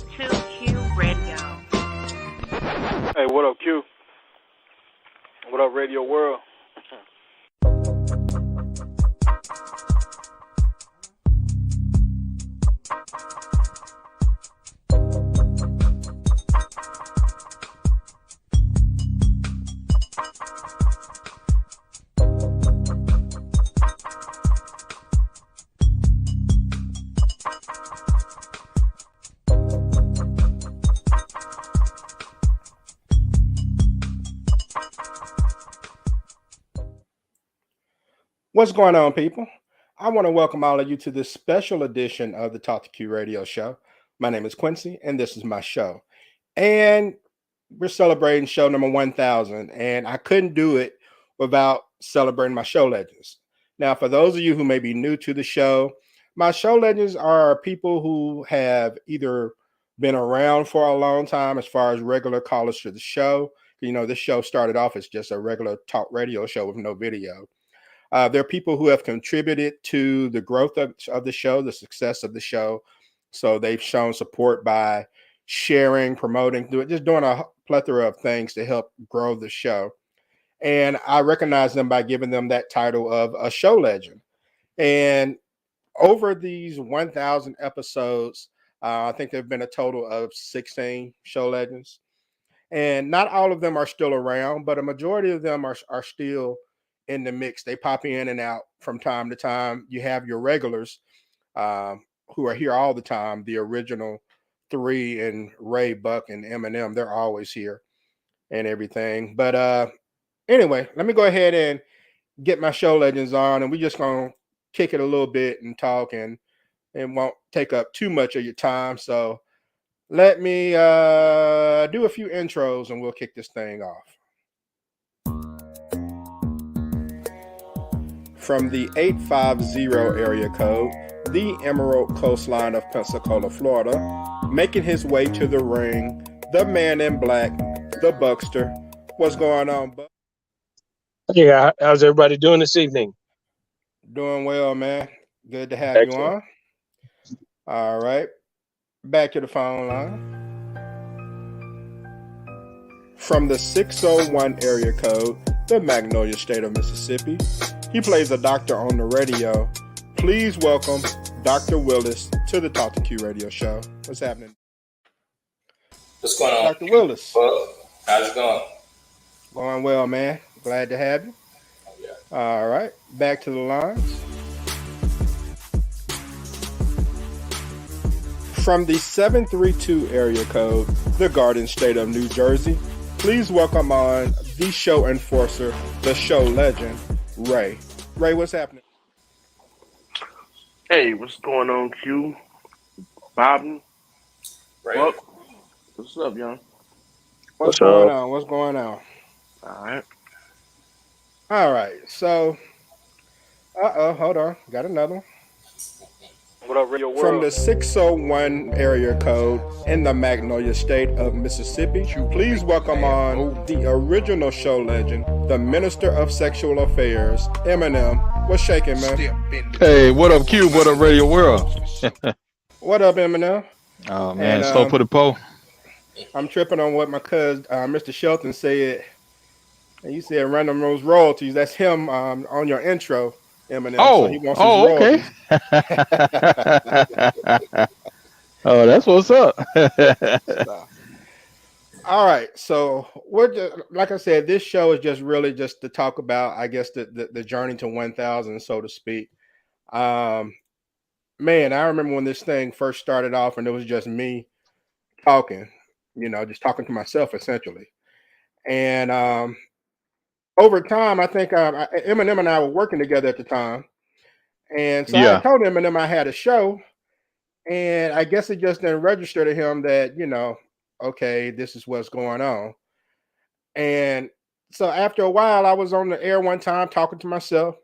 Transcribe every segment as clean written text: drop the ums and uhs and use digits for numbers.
Q Radio. Hey, what up, Q? What up, Radio World? What's going on, people? I want to welcome all of you to this special edition of the Talk to Q Radio Show. My name is Quincy, and this is my show. And we're celebrating show number 1000, and I couldn't do it without celebrating my show legends. Now, for those of you who may be new to the show, my show legends are people who have either been around for a long time as far as regular callers to the show. You know, this show started off as just a regular talk radio show with no video. There are people who have contributed to the growth of the show, the success of the show. So they've shown support by sharing, promoting, just doing a plethora of things to help grow the show. And I recognize them by giving them that title of a show legend. And over these 1,000 episodes, I think there have been a total of 16 show legends. And not all of them are still around, but a majority of them are still in the mix. They pop in and out from time to time. You have your regulars who are here all the time. The original three, and Ray, Buck, and Eminem, they're always here and everything. But anyway, let me go ahead and get my show legends on, and we're just going to kick it a little bit and talk, and it won't take up too much of your time. So let me do a few intros, and we'll kick this thing off. From the 850 area code, the Emerald Coastline of Pensacola, Florida, making his way to the ring, the man in black, the Buckster. What's going on, Buck? Yeah, how's everybody doing this evening? Doing well, man. Good to have Excellent. you on. All right. Back to the phone line. From the 601 area code, the Magnolia State of Mississippi, he plays a doctor on the radio. Please welcome Dr. Willis to the Talk to Q Radio Show. What's happening? What's going on? Dr. Willis. Well, how's it going? Going well, man. Glad to have you. Oh, yeah. All right. Back to the lines. From the 732 area code, the Garden State of New Jersey, please welcome on the show enforcer, the show legend, Ray. Ray, what's happening? Hey, what's going on, Q? Badman? Right. Well, what's up, young? What's going on? What's going on? All right. All right. So, hold on. Got another one. What up, Radio World? From the 601 area code in the Magnolia State of Mississippi, please welcome on the original show legend, the Minister of Sexual Affairs, Eminem. What's shaking, man? Hey, what up, Q? What up, Radio World? What up, Eminem? Oh, man, And, slow for the pole. I'm tripping on what my cousin, Mr. Shelton, said. And you said Random Rose Royalties. That's him on your intro, Eminem. Oh, so he wants his okay. Oh, that's what's up. So, all right. So we're just, like I said, this show is just really just to talk about, I guess, the journey to 1,000, so to speak. Man, I remember when this thing first started off, and it was just me talking, just talking to myself essentially. And over time, I think Eminem and I were working together at the time. And so I told Eminem I had a show, and I guess it just didn't register to him that, okay, this is what's going on. And so after a while, I was on the air one time talking to myself,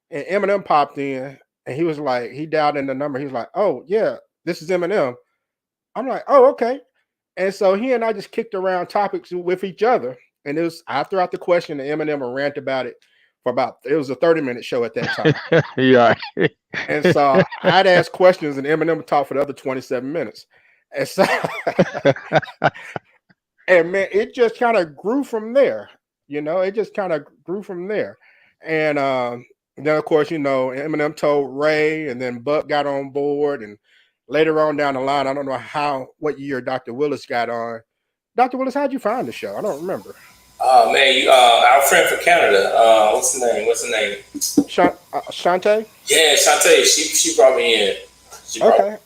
and Eminem popped in, and he was like, he dialed in the number. He was like, oh, yeah, this is Eminem. I'm like, oh, okay. And so he and I just kicked around topics with each other. And it was, I threw out the question, and Eminem would rant about it for it was a 30-minute show at that time. Yeah. And so I'd ask questions, and Eminem would talk for the other 27 minutes. And so, and man, it just kind of grew from there. It just kind of grew from there. And then, of course, Eminem told Ray, and then Buck got on board. And later on down the line, I don't know what year Dr. Willis got on. Dr. Willis, how'd you find the show? I don't remember. Man, our friend from Canada. What's the name? Shantae? Yeah, Shantae. She brought me in. Okay.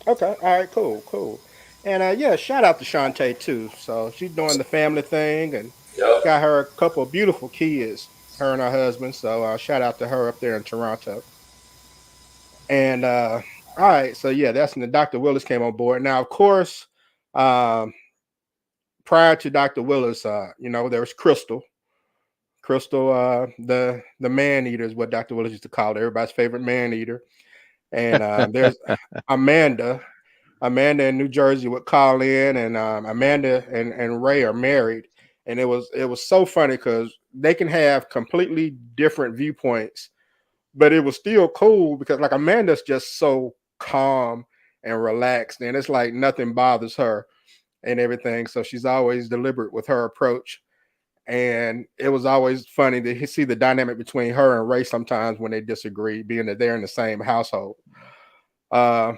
All right. Cool. And yeah, shout out to Shantae too. So she's doing the family thing and got her a couple of beautiful kids, her and her husband. So shout out to her up there in Toronto. And all right, so yeah, that's when Dr. Willis came on board. Now, of course, prior to Dr. Willis, there was Crystal. Crystal, the man eater is what Dr. Willis used to call it, everybody's favorite man eater. And there's Amanda. Amanda in New Jersey would call in, and Amanda and Ray are married. And it was so funny because they can have completely different viewpoints, but it was still cool because like Amanda's just so calm and relaxed, and it's like nothing bothers her and everything. So she's always deliberate with her approach. And it was always funny to see the dynamic between her and Ray sometimes when they disagree, being that they're in the same household. But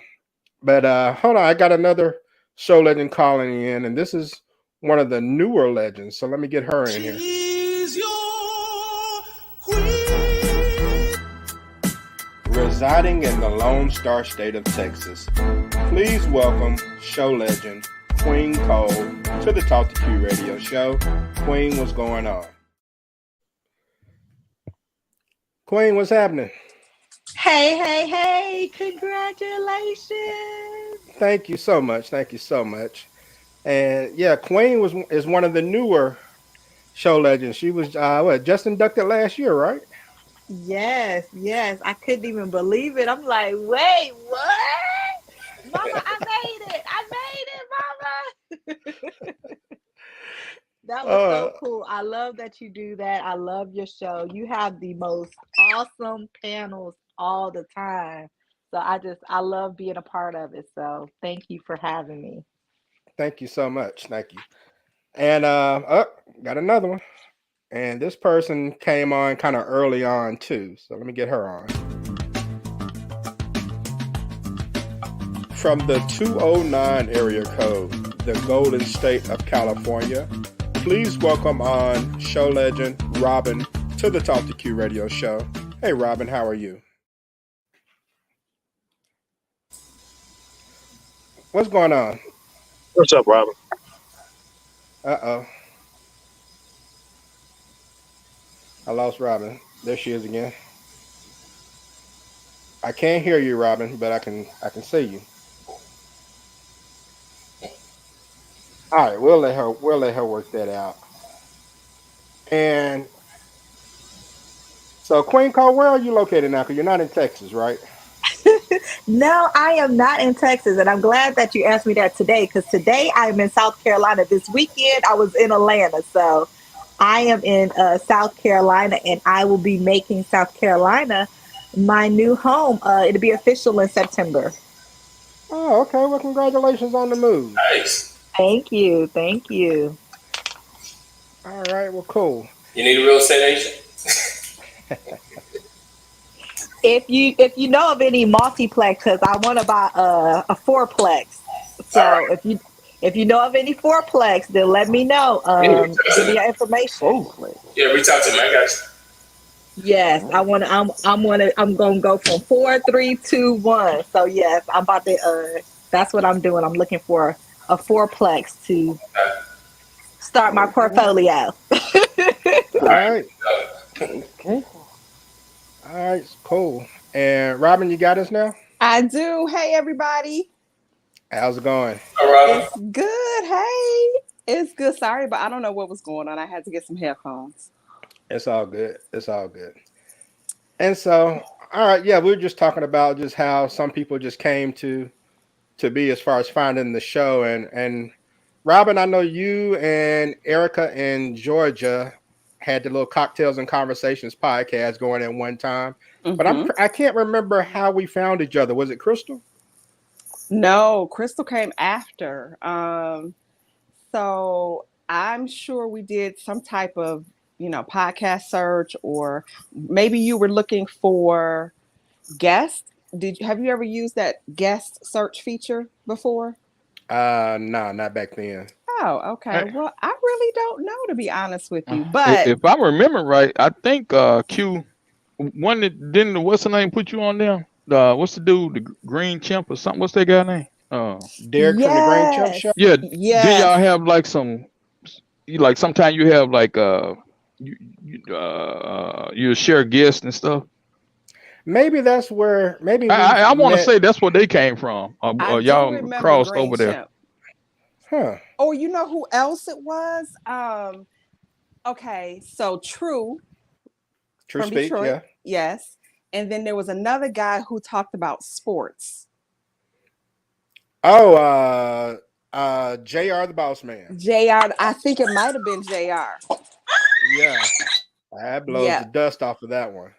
hold on, I got another show legend calling in, and this is one of the newer legends. So let me get her in here. She's your queen. Residing in the Lone Star State of Texas, please welcome show legend Queen Cole to the Talk to Q radio show. Queen, what's going on? Queen, what's happening? Hey, congratulations. Thank you so much. And yeah, Queen is one of the newer show legends. She was just inducted last year, right? Yes. I couldn't even believe it. I'm like, wait, what? Mama, I made it, Mama. That was so cool. I love that you do that. I love your show. You have the most awesome panels all the time. So I love being a part of it. So thank you for having me. Thank you so much. Thank you. And got another one. And this person came on kind of early on too. So let me get her on. From the 209 area code, the Golden State of California, please welcome on show legend Robin to the Talk to Q radio show. Hey Robin, how are you? What's going on? What's up, Robin? Uh-oh. I lost Robin. There she is again. I can't hear you, Robin, but I can see you. All right, we'll let her work that out. And so, Queen Cole, where are you located now? Because you're not in Texas, right? No, I am not in Texas, and I'm glad that you asked me that today, because today I'm in South Carolina. This weekend I was in Atlanta, so I am in South Carolina, and I will be making South Carolina my new home. It'll be official in September. Oh, okay. Well, congratulations on the move. Nice. Thank you. All right. Well, cool. You need a real estate agent? If you know of any multiplex, because I want to buy a fourplex. So right. if you know of any fourplex, then let me know. Give me your information. Yeah, reach out to me. I got you. Yes, I'm gonna go from 4, 3, 2, 1. So yes, I'm about to. That's what I'm doing. I'm looking for a fourplex to start my portfolio. All right. Okay. All right, cool. And Robin, you got us now? I do. Hey, everybody. How's it going? It's good. Hey, it's good. Sorry, but I don't know what was going on. I had to get some headphones. It's all good. And so, all right, yeah, we were just talking about just how some people just came to be as far as finding the show. And Robin, I know you and Erica in Georgia had the little Cocktails and Conversations podcast going at one time. Mm-hmm. But I can't remember how we found each other. Was it Crystal? No, Crystal came after. So I'm sure we did some type of, podcast search, or maybe you were looking for guests. Have you ever used that guest search feature before? Nah, not back then. Oh, okay. Hey, Well, I really don't know, to be honest with you, but if I remember right, I think Q one that didn't what's the name put you on there? What's the dude, the Green Chimp or something? What's that guy name? Derek from the Green Chump Show. yes, Yeah. Did yes. y'all have like sometimes you have like you share guests and stuff? Maybe that's where maybe we I want to met. say that's where they came from. I do Y'all remember crossed Green over there. Chimp. Huh. Oh, you know who else it was? Okay, so True True from speak, Detroit, yeah. yes. And then there was another guy who talked about sports. Oh, JR the Boss Man. JR, I think it might have been JR. Yeah. That blows Yeah. the dust off of that one.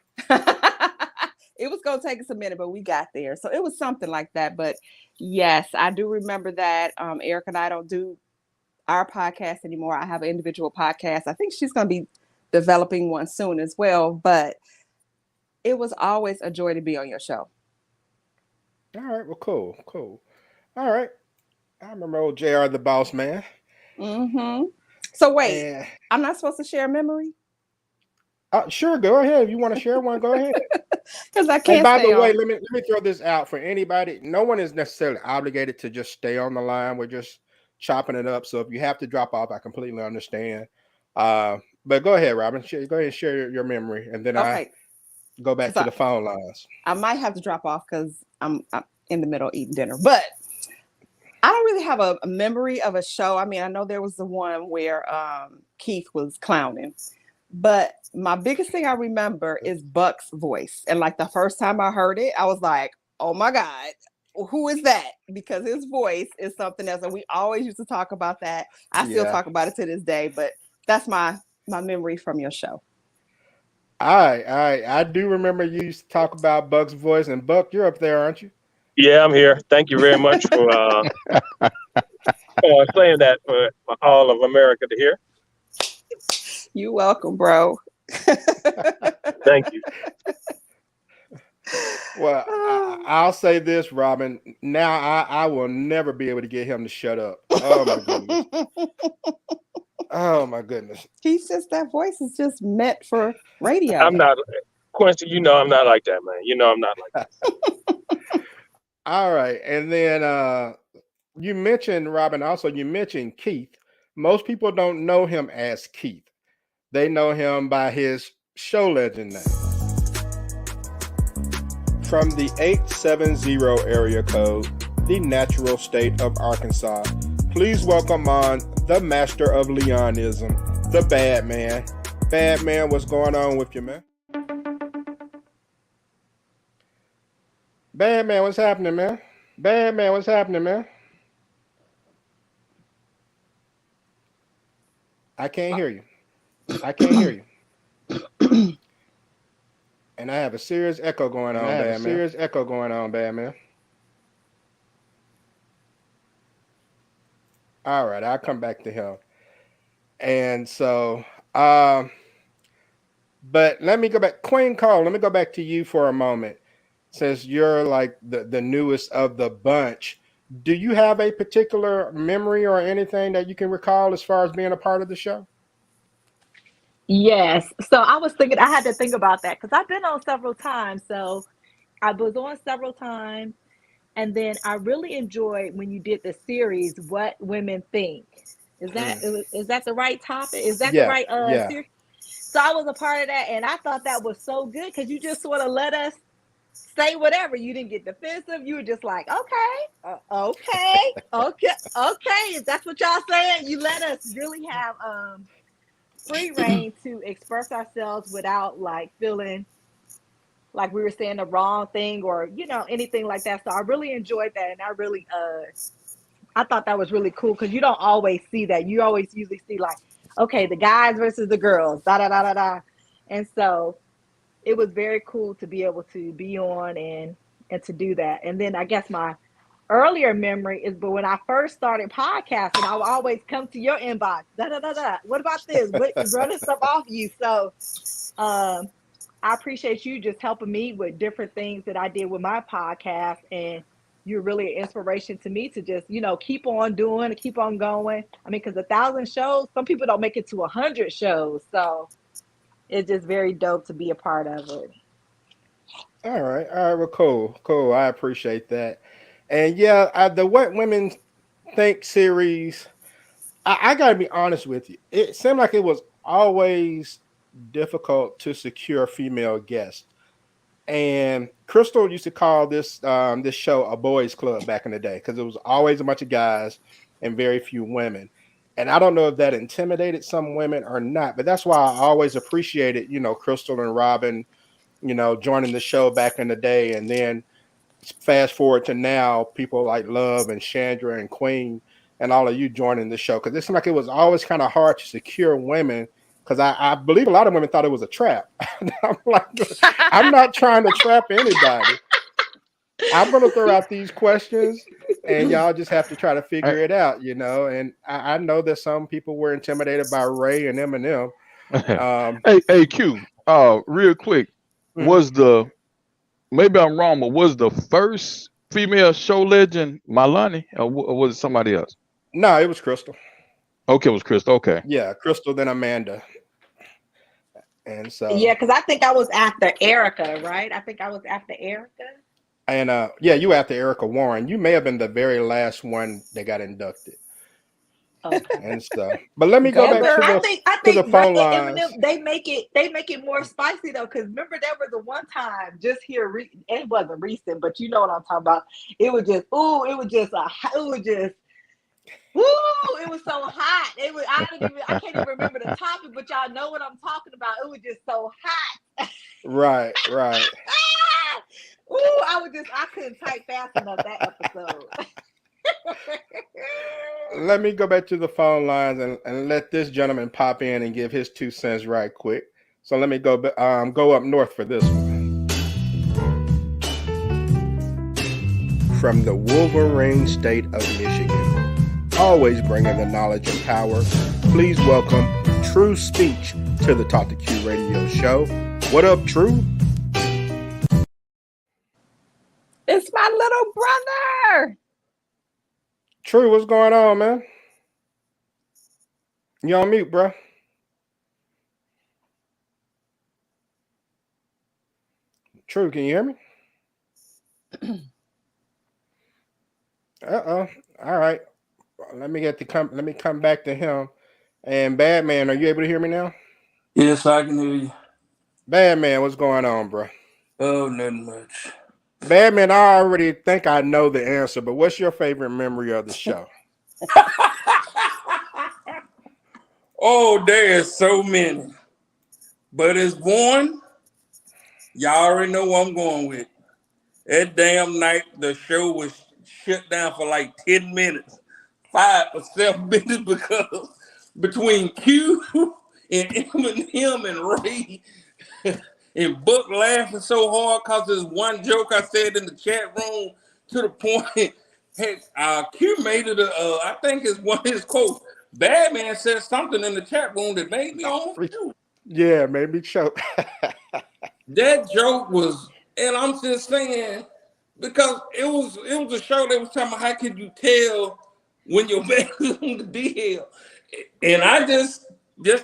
It was going to take us a minute, but we got there. So it was something like that. But yes, I do remember that. Eric and I don't do our podcast anymore. I have an individual podcast. I think she's going to be developing one soon as well. But it was always a joy to be on your show. All right, well, cool. All right. I remember old JR the Boss Man. Mm-hmm. So wait, And I'm not supposed to share a memory? sure, go ahead. If you want to share one, go ahead. Because I Hey, can't by stay the way, on. let me throw this out for anybody. No one is necessarily obligated to just stay on the line. We're just chopping it up. So if you have to drop off, I completely understand. But go ahead, Robin. Go ahead and share your memory, and then I Okay. go back to the phone lines. I might have to drop off because I'm in the middle of eating dinner. But I don't really have a memory of a show. I mean, I know there was the one where Keith was clowning. But my biggest thing I remember is Buck's voice. And like the first time I heard it, I was like, oh my God, who is that? Because his voice is something else. And we always used to talk about that. I still Yeah. talk about it to this day, but that's my memory from your show. I do remember you used to talk about Buck's voice, and Buck, you're up there, aren't you? Yeah, I'm here. Thank you very much for saying that for all of America to hear. You're welcome, bro. Thank you. Well, I'll say this, Robin. Now I will never be able to get him to shut up. Oh my goodness. Oh my goodness. He says that voice is just meant for radio. I'm not, Quincy, you know I'm not like that, man. You know I'm not like that. All right. And then you mentioned, Robin, also you mentioned Keith. Most people don't know him as Keith. They know him by his show legend name. From the 870 area code, the natural state of Arkansas, please welcome on the master of Leonism, the Badman. Badman, what's going on with you, man? Badman, what's happening, man? Badman, what's happening, man? I can't hear you. I can't hear you. And I have a serious echo going on, Badman. All right, I'll come back to him. And so, but let me go back. Queen Cole, let me go back to you for a moment. Since you're like the newest of the bunch, do you have a particular memory or anything that you can recall as far as being a part of the show? Yes. So I was thinking, I had to think about that because I've been on several times. So I was on several times. And then I really enjoyed when you did the series, What Women Think. Is that the right topic? Is that the right series? So I was a part of that, and I thought that was so good because you just sort of let us say whatever. You didn't get defensive. You were just like, okay. If that's what y'all saying, you let us really have free reign to express ourselves without like feeling like we were saying the wrong thing or anything like that. So I really enjoyed that, and I really I thought that was really cool because you don't always see that. You always usually see like, okay, the guys versus the girls, da da da da da, and so it was very cool to be able to be on and to do that. And then I guess my earlier memory is, but when I first started podcasting, I would always come to your inbox. Da da da da. What about this? What running stuff off you? So, I appreciate you just helping me with different things that I did with my podcast, and you're really an inspiration to me to just keep on doing, keep on going. I mean, because 1,000 shows, some people don't make it to 100 shows, so it's just very dope to be a part of it. All right. Well, cool. I appreciate that. And yeah, the What Women Think series, I got to be honest with you. It seemed like it was always difficult to secure female guests. And Crystal used to call this show a boys' club back in the day because it was always a bunch of guys and very few women. And I don't know if that intimidated some women or not, but that's why I always appreciated, Crystal and Robin, joining the show back in the day. And then fast forward to now, people like Love and Chandra and Queen and all of you joining the show, because it seemed like it was always kind of hard to secure women, because I believe a lot of women thought it was a trap. I'm like, I'm not trying to trap anybody. I'm going to throw out these questions and y'all just have to try to figure it out, and I know that some people were intimidated by Ray and Eminem. Hey, Q, real quick, maybe I'm wrong, but was the first female show legend Milani, or was it somebody else? No, it was Crystal. Okay, it was Crystal. Okay. Yeah, Crystal, then Amanda. And so yeah, because I think I was after Erica, right? I think I was after Erica. And yeah, you after Erica Warren. You may have been the very last one that got inducted. Okay. And so, but let me go back to the phone lines. Eminem, they make it more spicy though, because remember there was a one time just here. It wasn't recent, but you know what I'm talking about. It was just it was so hot. I can't even remember the topic, but y'all know what I'm talking about. It was just so hot. Right. I couldn't type fast enough that episode. Let me go back to the phone lines and let this gentleman pop in and give his 2 cents right quick. So let me go up north for this one. From the Wolverine state of Michigan, always bringing the knowledge and power, please welcome True Speech to the Talk to Q radio show. What up, True? It's my little brother. True, what's going on, man? You on mute, bro? True, can you hear me? All right. Let me come back to him. And Badman, are you able to hear me now? Yes, I can hear you. Badman, what's going on, bro? Oh, nothing much. Badman, I already think I know the answer, but what's your favorite memory of the show? Oh, there's so many. But it's one, y'all already know what I'm going with. That damn night, the show was shut down for like 10 minutes, 5 or 7 minutes, because between Q and Eminem and Ray and Buck laughing so hard because there's one joke I said in the chat room to the point Q made it I think it's one of his quotes. Badman said something in the chat room that made me almost choke. Yeah, made me choke. That joke was, and I'm just saying, because it was a show that was talking about how could you tell when your man is on the DL. And I just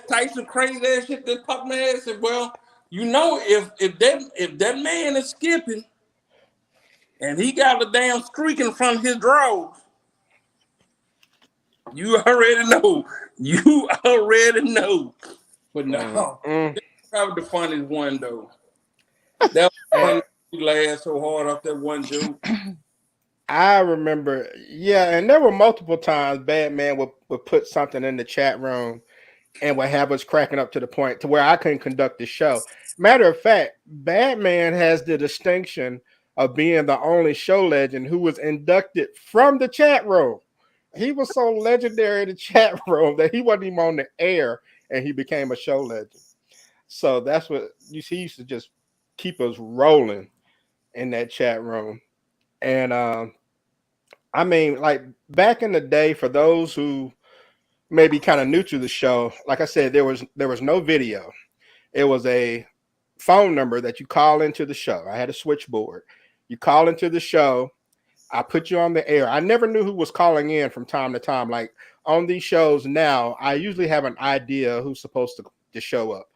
typed some crazy ass shit that popped my head and said, well, if that man is skipping and he got a damn streak in front of his drawers, you already know. You already know. But no, that's probably the funniest one though. That was funny. You laughed so hard off that one joke. I remember, yeah, and there were multiple times Badman would put something in the chat room and would have us cracking up to the point to where I couldn't conduct the show. Matter of fact, Badman has the distinction of being the only show legend who was inducted from the chat room. He was so legendary in the chat room that he wasn't even on the air and he became a show legend. So that's what you see. He used to just keep us rolling in that chat room. And I mean, like back in the day, for those who may be kind of new to the show, like I said, there was no video. It was a phone number that you call into the show. I had a switchboard. You call into the show. I put you on the air. I never knew who was calling in from time to time. Like on these shows now, I usually have an idea who's supposed to show up.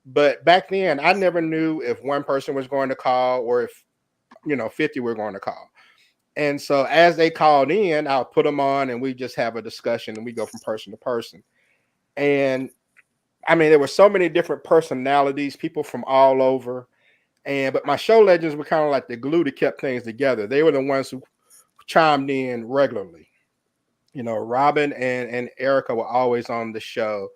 But back then, I never knew if one person was going to call or if 50 were going to call. And so as they called in, I'll put them on and we just have a discussion and we go from person to person. And I mean, there were so many different personalities, people from all over. But my show legends were kind of like the glue that kept things together. They were the ones who chimed in regularly. Robin and Erica were always on the show.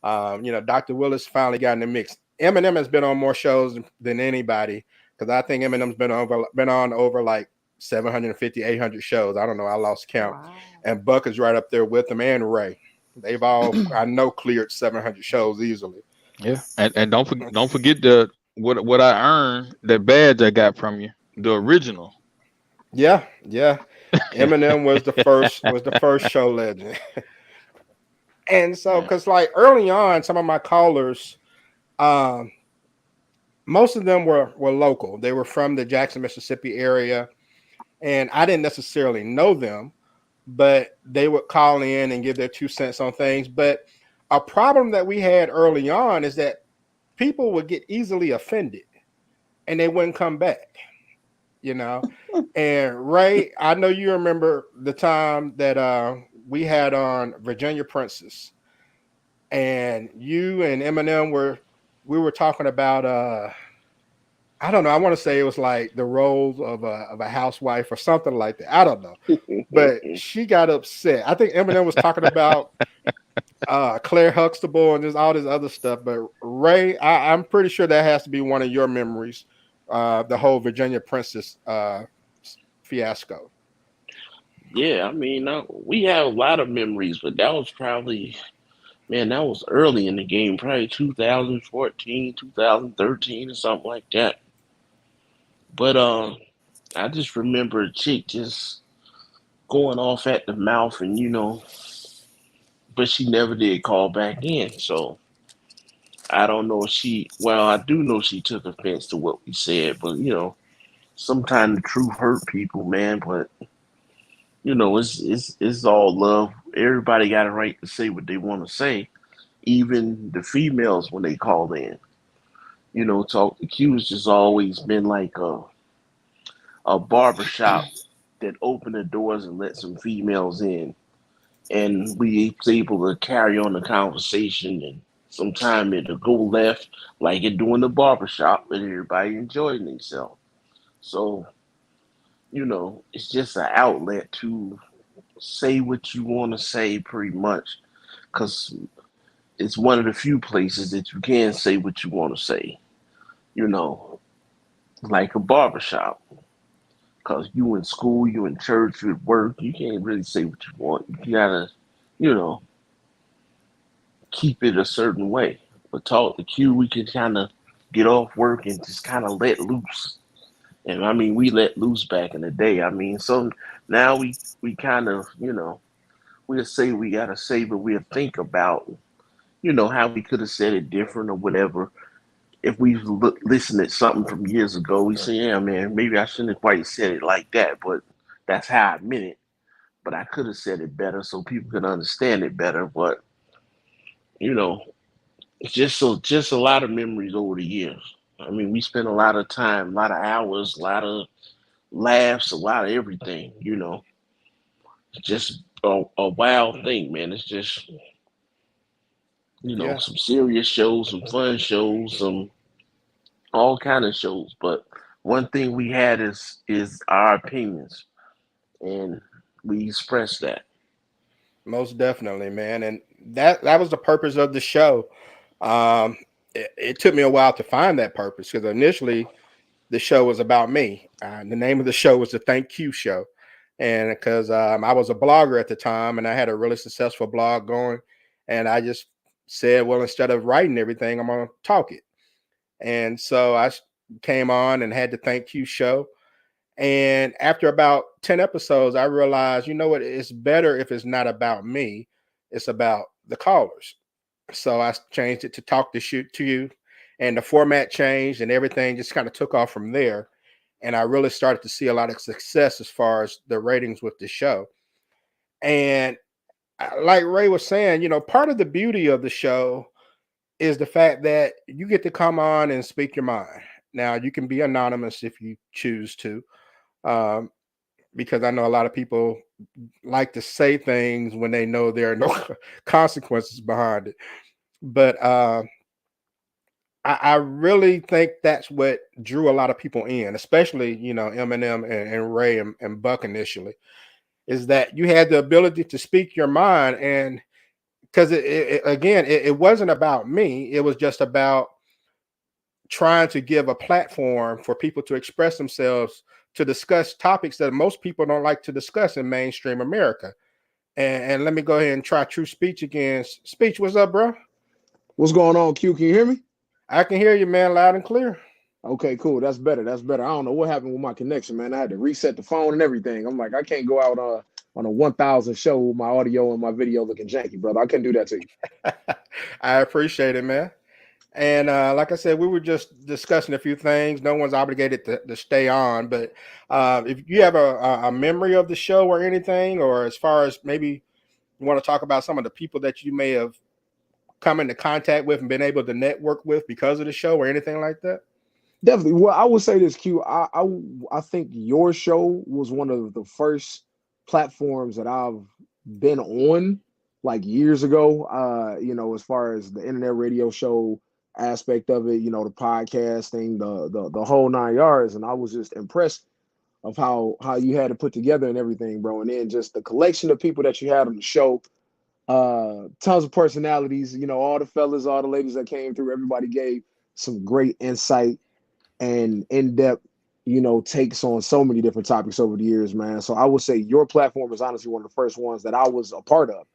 Dr. Willis finally got in the mix. Eminem has been on more shows than anybody because I think Eminem's been on over like 750, 800 shows. I don't know. I lost count. Wow. And Buck is right up there with them and Ray. They've all, I know, cleared 700 shows easily. Yeah, and don't forget the what I earned, that badge I got from you, the original. Yeah. Eminem was the first show legend. And so, because like early on, some of my callers, most of them were local. They were from the Jackson, Mississippi area, and I didn't necessarily know them, but they would call in and give their 2 cents on things. But a problem that we had early on is that people would get easily offended, and they wouldn't come back. And Ray, I know you remember the time that we had on Virginia Princess, and you and Eminem we were talking about I don't know, I want to say it was like the roles of a housewife or something like that. I don't know. But she got upset. I think Eminem was talking about Claire Huxtable and just all this other stuff. But Ray, I'm pretty sure that has to be one of your memories, the whole Virginia Princess fiasco. Yeah, I mean, we have a lot of memories, but that was probably, man, that was early in the game, probably 2014, 2013, or something like that. But I just remember a chick just going off at the mouth, and but she never did call back in. So I don't know if well, I do know she took offense to what we said, but sometimes the truth hurt people, man. But it's all love. Everybody got a right to say what they want to say, even the females when they call in. Talk to Q has just always been like a barbershop that opened the doors and let some females in, and we was able to carry on the conversation. And sometimes it'll go left, like it doing the barbershop, and everybody enjoying themselves. So it's just an outlet to say what you want to say, pretty much, because it's one of the few places that you can say what you want to say. You know, like a barbershop. Because you in school, you in church, you at work, you can't really say what you want. You gotta, you know, keep it a certain way. But talk to Q, we could kind of get off work and just kind of let loose. And I mean, we let loose back in the day. I mean, so now we kind of, we'll say we gotta say, but we'll think about, how we could have said it different or whatever. If we listened to something from years ago, we say, yeah, man, maybe I shouldn't have quite said it like that, but that's how I meant it. But I could have said it better so people could understand it better. But you know, it's just a lot of memories over the years. I mean, we spent a lot of time, a lot of hours, a lot of laughs, a lot of everything. It's just a wild thing, man. It's just Yeah, some serious shows, some fun shows, some all kind of shows. But one thing we had is our opinions, and we express that. most definitely, man. And that was the purpose of the show. It took me a while to find that purpose because initially the show was about me. The name of the show was the Thank You Show. And because I was a blogger at the time and I had a really successful blog going, and I just said, well, instead of writing everything, I'm going to talk it. And so came on and had the Thank You Show. And after about 10 episodes, I realized, you know what, it's better if it's not about me, it's about the callers. So I changed it to Talk to Shoot to You, and the format changed and everything just kind of took off from there. And I really started to see a lot of success as far as the ratings with the show. And like Ray was saying, you know, part of the beauty of the show is the fact that you get to come on and speak your mind. Now, you can be anonymous if you choose to, um, because I know a lot of people like to say things when they know there are no consequences behind it. But I really think that's what drew a lot of people in, especially, you know, Eminem and Ray and Buck initially, is that you had the ability to speak your mind. And because it wasn't about me, it was just about trying to give a platform for people to express themselves, to discuss topics that most people don't like to discuss in mainstream America. And let me go ahead and try True Speech again. Speech, what's up, bro? What's going on, Q? Can you hear me? I can hear you, man, loud and clear. Okay, cool. That's better. That's better. I don't know what happened with my connection, man. I had to reset the phone and everything. I'm like, I can't go out on a 1,000 show with my audio and my video looking janky, brother. I couldn't do that to you. I appreciate it, man. And like I said, we were just discussing a few things. No one's obligated to stay on, but if you have a memory of the show or anything, or as far as maybe you want to talk about some of the people that you may have come into contact with and been able to network with because of the show or anything like that. Definitely. Well, I would say this, Q. I think your show was one of the first platforms that I've been on like years ago. You know, as far as the internet radio show aspect of it, you know, the podcasting, the whole 9 yards, and I was just impressed of how you had to put together and everything, bro. And then just the collection of people that you had on the show, tons of personalities, you know, all the fellas, all the ladies that came through, everybody gave some great insight and in-depth, you know, takes on so many different topics over the years, man. So I would say your platform is honestly one of the first ones that I was a part of,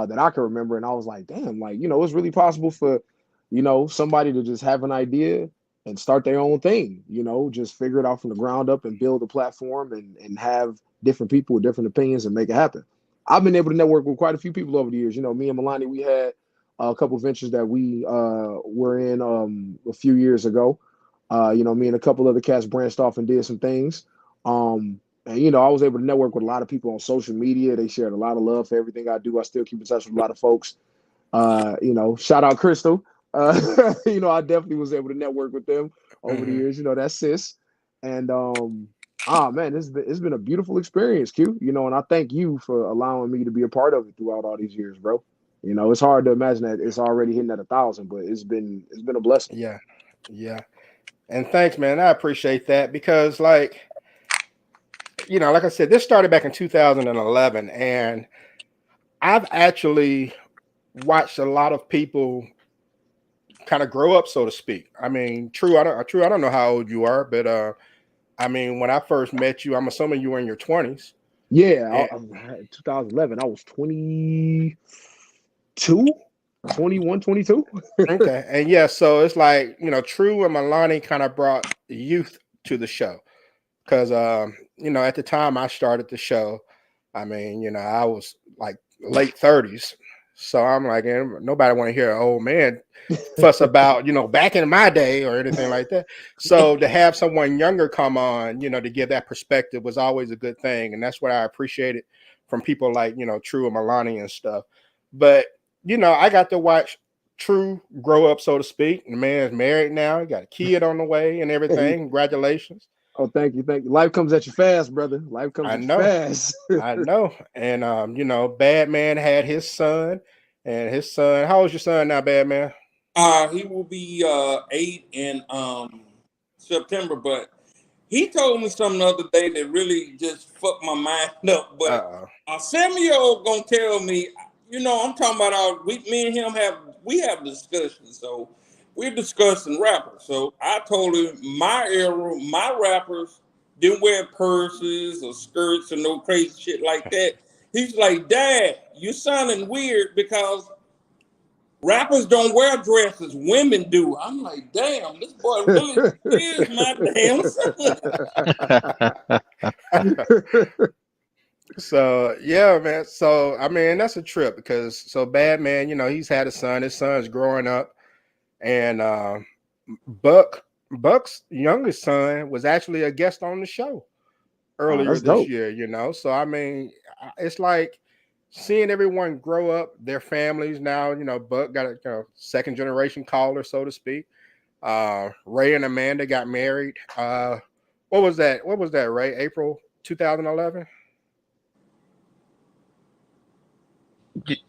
that I can remember. And I was like, damn, like, you know, it's really possible for, you know, somebody to just have an idea and start their own thing, you know, just figure it out from the ground up and build a platform and have different people with different opinions and make it happen. I've been able to network with quite a few people over the years. You know, me and Milani, we had a couple of ventures that we were in a few years ago. You know, me and a couple other cats branched off and did some things. And, you know, I was able to network with a lot of people on social media. They shared a lot of love for everything I do. I still keep in touch with a lot of folks. You know, shout out Crystal. You know, I definitely was able to network with them over the years. You know, that's sis. And man, it's been a beautiful experience, Q. You know, and I thank you for allowing me to be a part of it throughout all these years, bro. You know, it's hard to imagine that it's already hitting at 1,000, but it's been a blessing. Yeah, yeah. And thanks, man. I appreciate that because, like, you know, like I said, this started back in 2011, and I've actually watched a lot of people kind of grow up, so to speak. I mean, True, I don't know how old you are, but I mean, when I first met you, I'm assuming you were in your 20s. Yeah, And, 2011, I was 22, 21, 22. okay, and yeah, so it's like, you know, True and Milani kind of brought youth to the show because, you know, at the time I started the show, I mean, you know, I was like late 30s. So I'm like, nobody want to hear an old man fuss about, you know, back in my day or anything like that. So to have someone younger come on, you know, to give that perspective was always a good thing. And that's what I appreciated from people like, you know, True and Milani and stuff. But, you know, I got to watch True grow up, so to speak. The man's married now. He got a kid on the way and everything. Congratulations. Oh, thank you, thank you. Life comes at you fast, brother. Life comes I at you know. fast. I know. And you know, Badman had his son, and his son, how old's your son now, Badman? He will be 8 in September, but he told me something the other day that really just fucked my mind up. But a 7-year-old gonna tell me, you know, I'm talking about me and him have discussions. So we're discussing rappers. So I told him my era, my rappers didn't wear purses or skirts or no crazy shit like that. He's like, Dad, you're sounding weird because rappers don't wear dresses, women do. I'm like, damn, this boy really is my damn son. So yeah, man. So I mean, that's a trip because so Badman, he's had a son. His son's growing up, and Buck's youngest son was actually a guest on the show earlier that's this dope. year. So I mean, it's like seeing everyone grow up, their families now. Buck got a second generation caller, so to speak. Ray and Amanda got married. What was that? What was that, Ray? April 2011.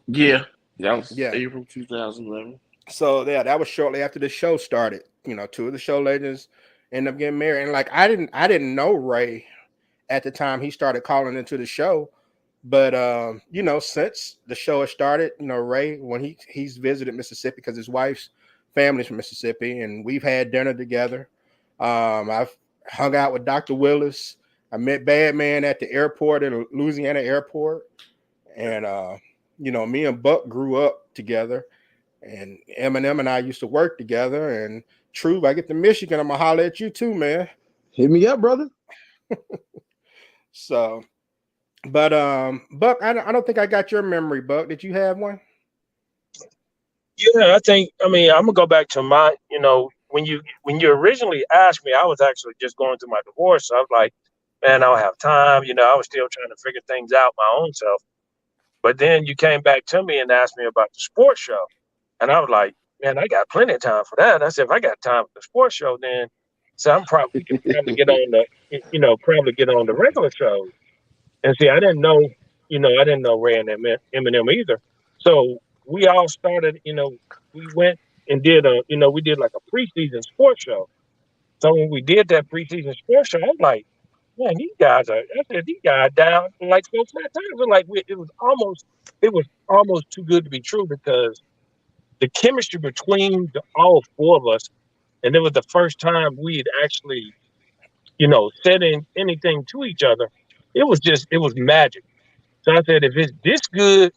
Yeah, that was Yeah. April 2011. So yeah, that was shortly after the show started. Two of the show legends ended up getting married, and like I didn't know Ray at the time he started calling into the show, but since the show has started, Ray when he's visited Mississippi because his wife's family's from Mississippi, and we've had dinner together. I've hung out with Dr. Willis. I met Badman at the airport in Louisiana airport, and me and Buck grew up together. And Eminem and I used to work together. And True, I get to Michigan, I'm gonna holler at you too, man. Hit me up, brother. So, but Buck, I don't think I got your memory, Buck. Did you have one? Yeah, I mean, I'm gonna go back to my, when you originally asked me, I was actually just going through my divorce. So I was like, man, I don't have time. I was still trying to figure things out my own self. But then you came back to me and asked me about the sports show. And I was like, man, I got plenty of time for that. I said, if I got time for the sports show, then we can probably get on the regular shows. And see, I didn't know Ray and Eminem either. So we all started, we went and did we did like a preseason sports show. So when we did that preseason sports show, I was like, man, these guys down like so flat times. Like it was almost too good to be true because the chemistry between all four of us, and it was the first time we'd actually, said anything to each other. It was magic. So I said, if it's this good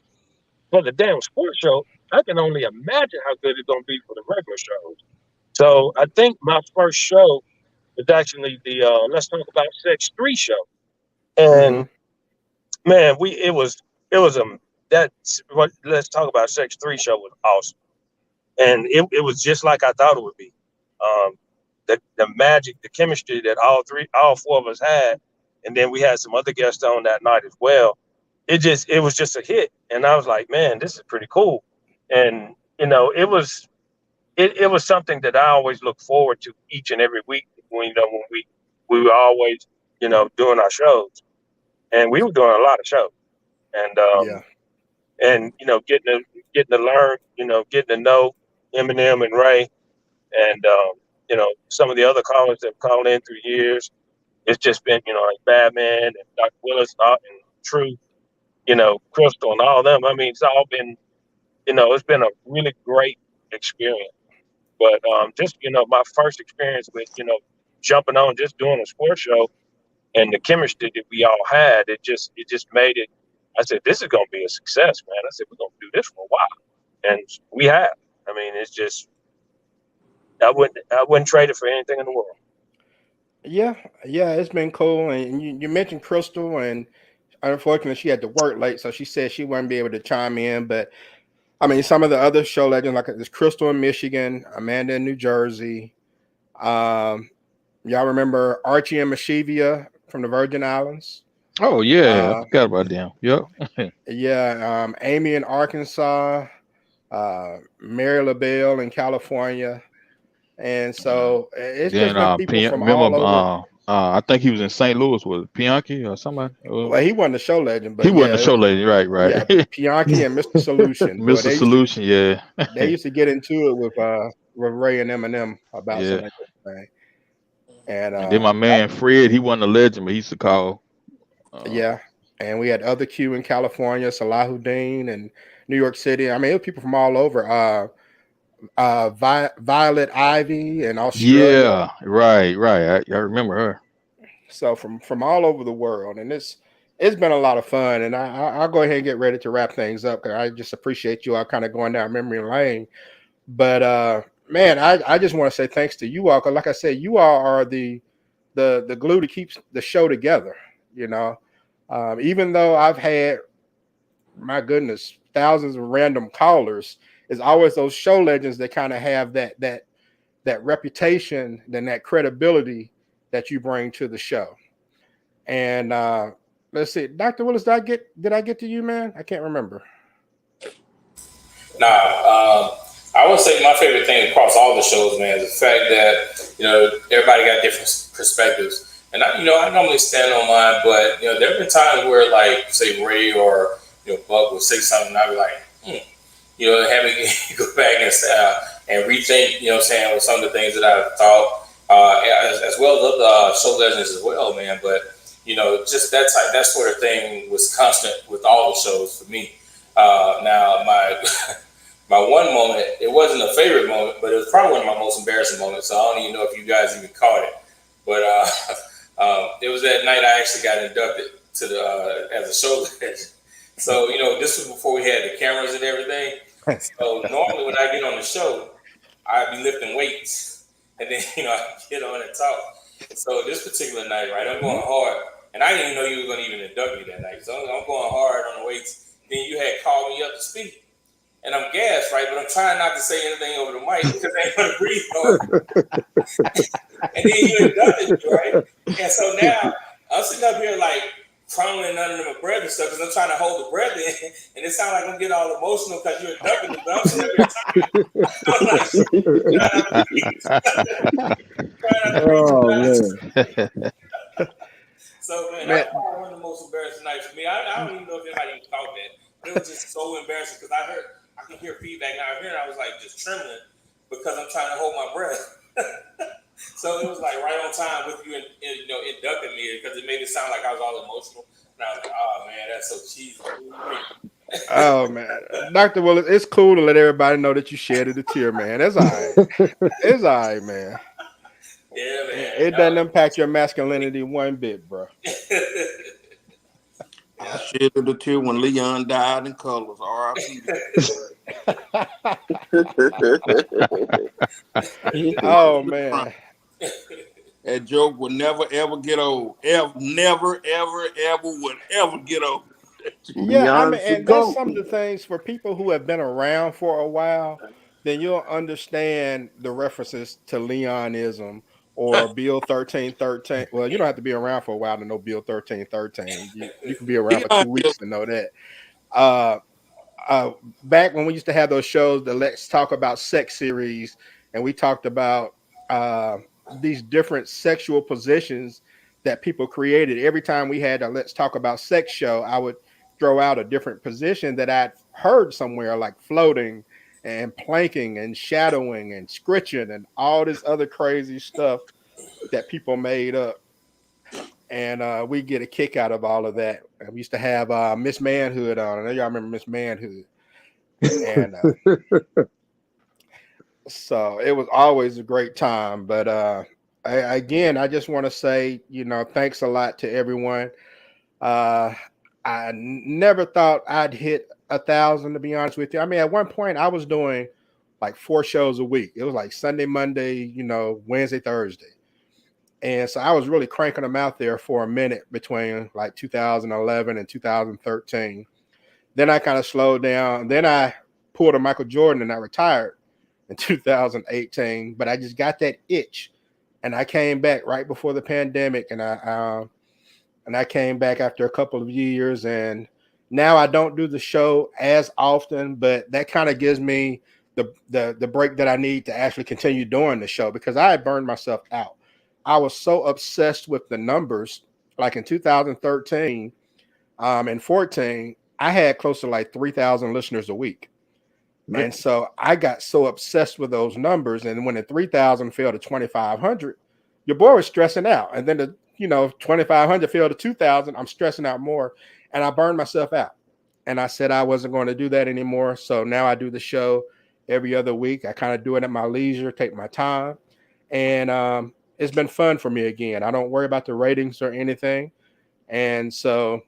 for the damn sports show, I can only imagine how good it's gonna be for the regular shows. So I think my first show was actually the Let's Talk About Sex 3 show. And man, Let's Talk About Sex 3 show was awesome. And it was just like I thought it would be. The magic, the chemistry that all four of us had, and then we had some other guests on that night as well. It was just a hit, and I was like, man, this is pretty cool. And it was something that I always look forward to each and every week. When we were always doing our shows, and we were doing a lot of shows, and and getting to learn, getting to know Eminem and Ray, and some of the other callers that called in through years. It's just been like Badman and Dr. Willis and True, Crystal and all of them. I mean, it's all been it's been a really great experience. But just my first experience with jumping on just doing a sports show and the chemistry that we all had, it just made it. I said, this is going to be a success, man. I said, we're going to do this for a while. And we have. I mean, it's just, I wouldn't trade it for anything in the world. Yeah, it's been cool. And you mentioned Crystal, and unfortunately, she had to work late, so she said she wouldn't be able to chime in. But I mean, some of the other show legends, like there's Crystal in Michigan, Amanda in New Jersey. Y'all remember Archie and Mashivia from the Virgin Islands? Oh yeah, I forgot about them. Yep. Yeah, Amy in Arkansas, Mary LaBelle in California, and so it's just been people from all over. I think he was in St. Louis with Pianki or somebody. Well, he wasn't a show legend, but he wasn't a show legend, right? Yeah, Pianki and Mr. Solution. Mr. Solution, yeah. They used to get into it with Ray and Eminem about some of that thing. And then my man Fred, he wasn't a legend, but he used to call. Yeah, and we had other Q in California, Salahuddin, and New York City. I mean, it was people from all over. Violet Ivy in Australia. Yeah, right. I remember her. So from all over the world, and it's it's been a lot of fun, and I'll go ahead and get ready to wrap things up because I just appreciate you all kind of going down memory lane. But man, I just want to say thanks to you all because, like I said, you all are the glue that keeps the show together. You know, even though I've had, my goodness, thousands of random callers, it's always those show legends that kind of have that reputation and that credibility that you bring to the show. And let's see, Dr. Willis, did I get to you, man? I can't remember. Nah, I would say my favorite thing across all the shows, man, is the fact that everybody got different perspectives, and I normally stand on mine, but there have been times where, like, say Ray or Buck would say something, and I'd be like, have me go back and rethink, saying with some of the things that I've thought, as well as other show legends as well, man. But just that sort of thing was constant with all the shows for me. Now my my one moment, it wasn't a favorite moment, but it was probably one of my most embarrassing moments. So I don't even know if you guys even caught it. But it was that night I actually got inducted to the as a show legend. So this was before we had the cameras and everything. So normally when I get on the show, I'd be lifting weights, and then I get on and talk. So this particular night, right, I'm going hard, and I didn't even know you were going to even induct me that night. So I'm going hard on the weights. Then you had called me up to speak, and I'm gassed, right, but I'm trying not to say anything over the mic because I ain't going to breathe hard. And then you inducted me, right? And so now I'm sitting up here like crumbling under my breath and stuff because I'm trying to hold the breath in, and it sounds like I'm getting all emotional because you're inducting me, but I'm sitting up here trying to So, man, that's probably one of the most embarrassing nights for me. I don't even know if anybody even thought that. But it was just so embarrassing because I can hear feedback now. I was like just trembling because I'm trying to hold my breath. So it was like right on time with you inducting me because it made it sound like I was all emotional. And I was like, oh man, that's so cheesy. Oh man, Dr. Willis, it's cool to let everybody know that you shedded a tear, man. That's all right. It's all right, man. Yeah, man. It doesn't impact your masculinity one bit, bro. I shedded a tear when Leon died in colors. R.I.P. Oh man. That joke will never ever get old. Never ever would ever get old. Yeah, I mean, and that's some of the things for people who have been around for a while, then you'll understand the references to Leonism or Bill 1313. Well, you don't have to be around for a while to know Bill 1313. You can be around for 2 weeks to know that. Back when we used to have those shows, the Let's Talk About Sex series, and we talked about these different sexual positions that people created. Every time we had a Let's Talk About Sex show, I would throw out a different position that I'd heard somewhere, like floating and planking and shadowing and scritching and all this other crazy stuff that people made up. And we get a kick out of all of that. And we used to have Miss Manhood on. I know y'all remember Miss Manhood. And so it was always a great time. But I just want to say, thanks a lot to everyone. I never thought I'd hit 1,000, to be honest with you. I mean, at one point I was doing like 4 shows a week. It was like Sunday, Monday, Wednesday, Thursday. And so I was really cranking them out there for a minute between like 2011 and 2013. Then I kind of slowed down. Then I pulled a Michael Jordan and I retired in 2018. But I just got that itch, and I came back right before the pandemic, and I came back after a couple of years, and now I don't do the show as often, but that kind of gives me the break that I need to actually continue doing the show because I had burned myself out. I was so obsessed with the numbers. Like in 2013 and 14, I had close to like 3,000 listeners a week. Man. And so I got so obsessed with those numbers. And when the 3,000 fell to 2,500, your boy was stressing out. And then the 2,500 fell to 2,000. I'm stressing out more. And I burned myself out. And I said I wasn't going to do that anymore. So now I do the show every other week. I kind of do it at my leisure, take my time. And it's been fun for me again. I don't worry about the ratings or anything. And so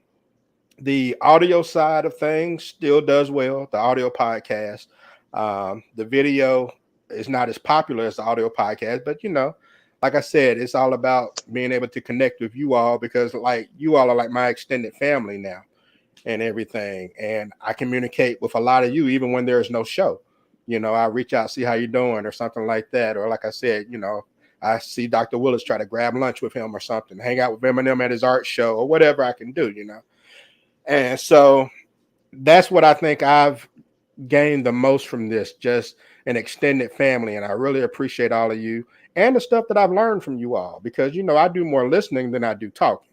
The audio side of things still does well. The audio podcast, the video is not as popular as the audio podcast, but like I said, it's all about being able to connect with you all because, like, you all are like my extended family now and everything. And I communicate with a lot of you even when there's no show. I reach out, see how you're doing or something like that. Or like I said, I see Dr. Willis, try to grab lunch with him or something, hang out with Eminem at his art show or whatever I can do. And so that's what I think I've gained the most from this, just an extended family. And I really appreciate all of you and the stuff that I've learned from you all because, I do more listening than I do talking,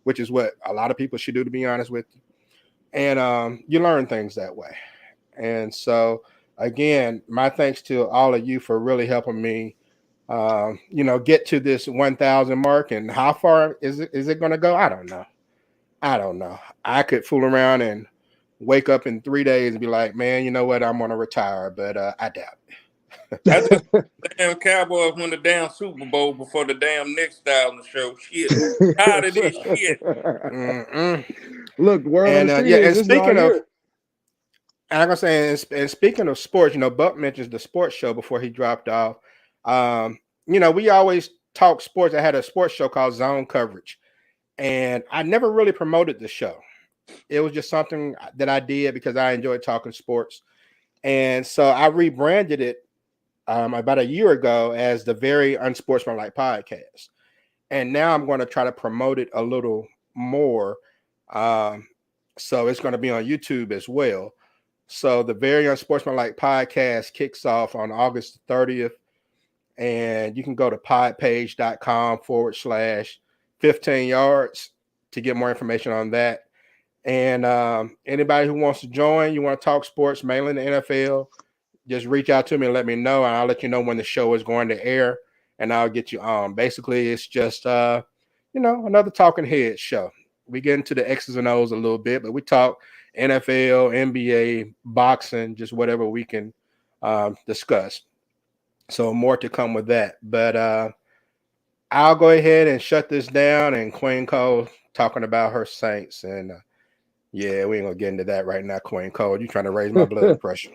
which is what a lot of people should do, to be honest with you. And you learn things that way. And so, again, my thanks to all of you for really helping me, get to this 1,000 mark. And how far is it going to go? I don't know. I could fool around and wake up in 3 days and be like, man, you know what? I'm going to retire, but I doubt it. I just damn Cowboys win the damn Super Bowl before the damn next thousand show. Shit. Tired of this shit. Look, the word on And the street yeah, is and this is speaking our of, year. I'm gonna say, and speaking of sports, Buck mentions the sports show before he dropped off. We always talk sports. I had a sports show called Zone Coverage, and I never really promoted the show. It was just something that I did because I enjoyed talking sports, and so I rebranded it about a year ago as the Very Unsportsmanlike Podcast, and now I'm going to try to promote it a little more. So it's going to be on YouTube as well. So the Very Unsportsmanlike Podcast kicks off on August 30th. And you can go to podpage.com/15 yards to get more information on that. And anybody who wants to join, you want to talk sports, mainly the NFL, just reach out to me and let me know. And I'll let you know when the show is going to air. And I'll get you on. Basically, it's just, another talking head show. We get into the X's and O's a little bit, but we talk NFL, NBA, boxing, just whatever we can discuss. So more to come with that. But I'll go ahead and shut this down. And Queen Cole talking about her Saints. And yeah, we ain't going to get into that right now, Queen Cole. You trying to raise my blood pressure.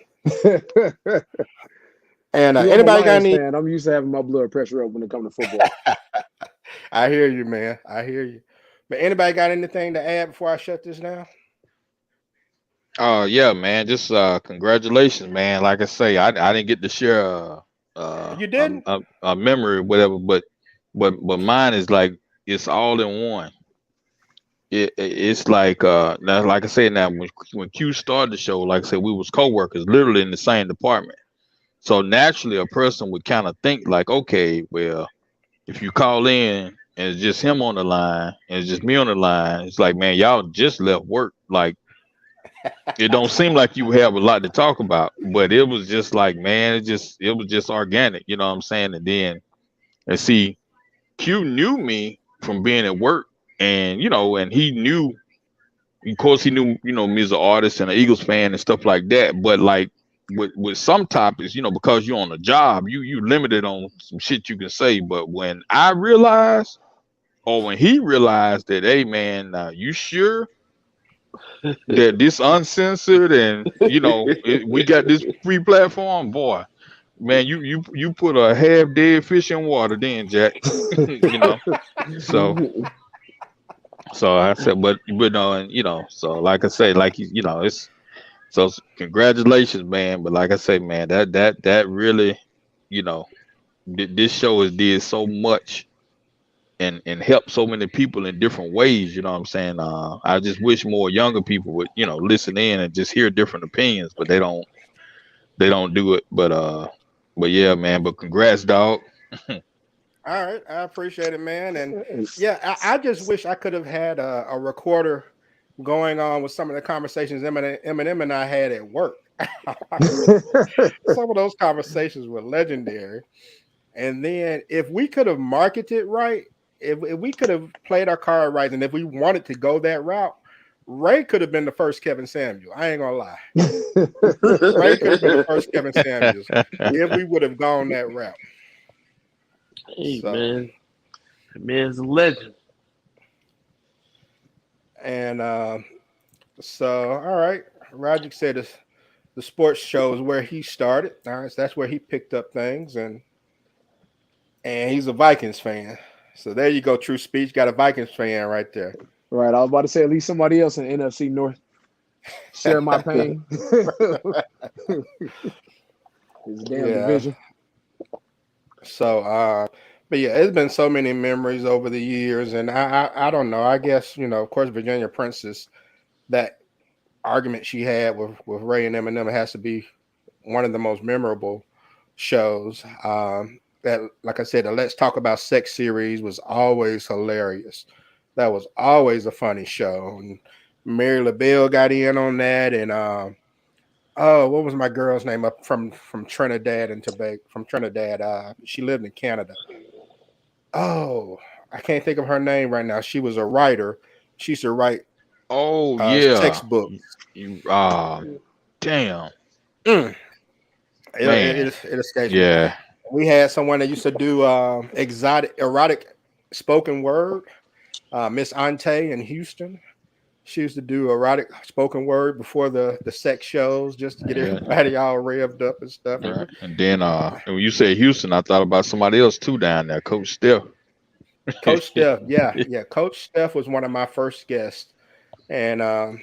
And anybody got any? Fan. I'm used to having my blood pressure up when it comes to football. I hear you, man. I hear you. But anybody got anything to add before I shut this down? Yeah, man. Just congratulations, man. Like I say, I didn't get to share You didn't? a memory or whatever, but mine is like it's all in one. It's like now, like I said, now when Q started the show, like I said, we was co-workers, literally in the same department. So naturally, a person would kind of think like, okay, well, if you call in and it's just him on the line and it's just me on the line, it's like, man, y'all just left work. Like, it don't seem like you have a lot to talk about, but it was just like, man, it was just organic, you know what I'm saying? And then, and see, Q knew me from being at work, and and he knew, of course, he knew, me as an artist and an Eagles fan and stuff like that. But like with some topics, because you're on a job, you limited on some shit you can say. But when I realized, or when he realized that, hey man, you sure that this uncensored and we got this free platform, boy, man, you put a half dead fish in water then, Jack. So I said, but so like I say, like it's so congratulations, man. But like I say, man, that really, this show has did so much and helped so many people in different ways. You know what I'm saying? I just wish more younger people would, listen in and just hear different opinions, but they don't do it. But yeah, man. But congrats, dog. All right, I appreciate it, man. And yeah, I just wish I could have had a recorder going on with some of the conversations Eminem and I had at work. Some of those conversations were legendary. And then if we could have marketed right, if we could have played our card right, and if we wanted to go that route, Ray could have been the first Kevin Samuel. I ain't gonna lie. Ray could have been the first Kevin Samuels if we would have gone that route. Hey, man. That man's a legend. And So, all right. Roger said the sports show is where he started. All right, so that's where he picked up things, and he's a Vikings fan. So there you go, true speech. Got a Vikings fan right there. Right. I was about to say at least somebody else in NFC North share my pain. His damn Yeah. division. So, but yeah, it's been so many memories over the years, and I don't know. I guess of course, Virginia Princess, that argument she had with Ray and Eminem has to be one of the most memorable shows. That, like I said, the Let's Talk About Sex series was always hilarious. That was always a funny show, and Mary LaBelle got in on that, and oh, what was my girl's name up from Trinidad and Tobago? From Trinidad, she lived in Canada. Oh, I can't think of her name right now. She was a writer. She used to write Oh sex yeah. books. You damn Mm, man. it escapes me. Yeah. We had someone that used to do erotic spoken word. Miss Ante in Houston. She used to do erotic spoken word before the sex shows just to get Yeah. everybody all revved up and stuff. Right. And then and when you said Houston, I thought about somebody else too down there, Coach Steph. Coach Steph, yeah. Coach Steph was one of my first guests, and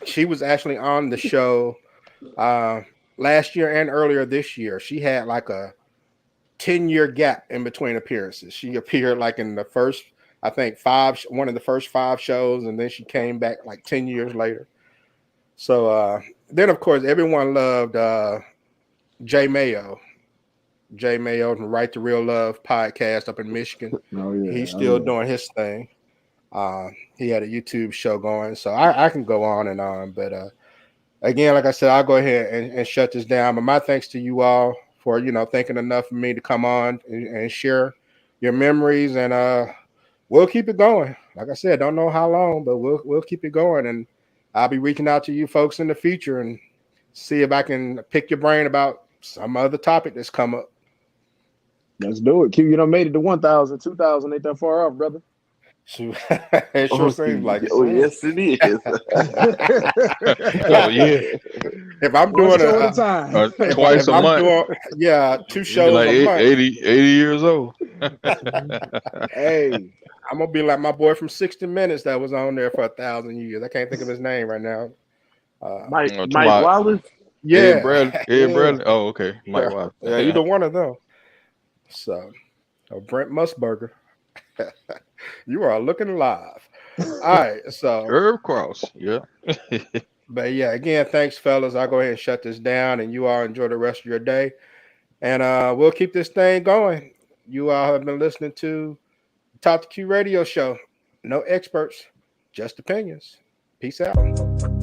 she was actually on the show last year and earlier this year. She had like a 10-year gap in between appearances. She appeared like in the first, I think, one of the first 5 shows, and then she came back like 10 years later. So then, of course, everyone loved Jay Mayo. Jay Mayo from Right to Real Love podcast up in Michigan. Oh yeah. He's still doing his thing. He had a YouTube show going, so I can go on and on. But again, like I said, I'll go ahead and shut this down. But my thanks to you all for thinking enough of me to come on and share your memories, and we'll keep it going. Like I said, don't know how long, but we'll keep it going, and I'll be reaching out to you folks in the future and see if I can pick your brain about some other topic that's come up. Let's do it. Q, you done made it to 1,000, 2,000. Ain't that far off, brother. It sure seems like it. Oh, yes, it is. Oh yeah. If I'm One doing show at a time. Twice if a I'm month. doing 2 You be shows like a month, 80 years old. Hey, I'm gonna be like my boy from 60 Minutes that was on there for 1,000 years. I can't think of his name right now. Mike Tomorrow, Wallace. Yeah, Ed yeah. Bradley. Oh, okay. Mike yeah, Watt. yeah, either one of them. So, Brent Musburger, you are looking live. All right, so, Herb Cross. Yeah. but yeah, again, thanks, fellas. I'll go ahead and shut this down, and you all enjoy the rest of your day, and we'll keep this thing going. You all have been listening to Talk to Q Radio Show. No experts, just opinions. Peace out.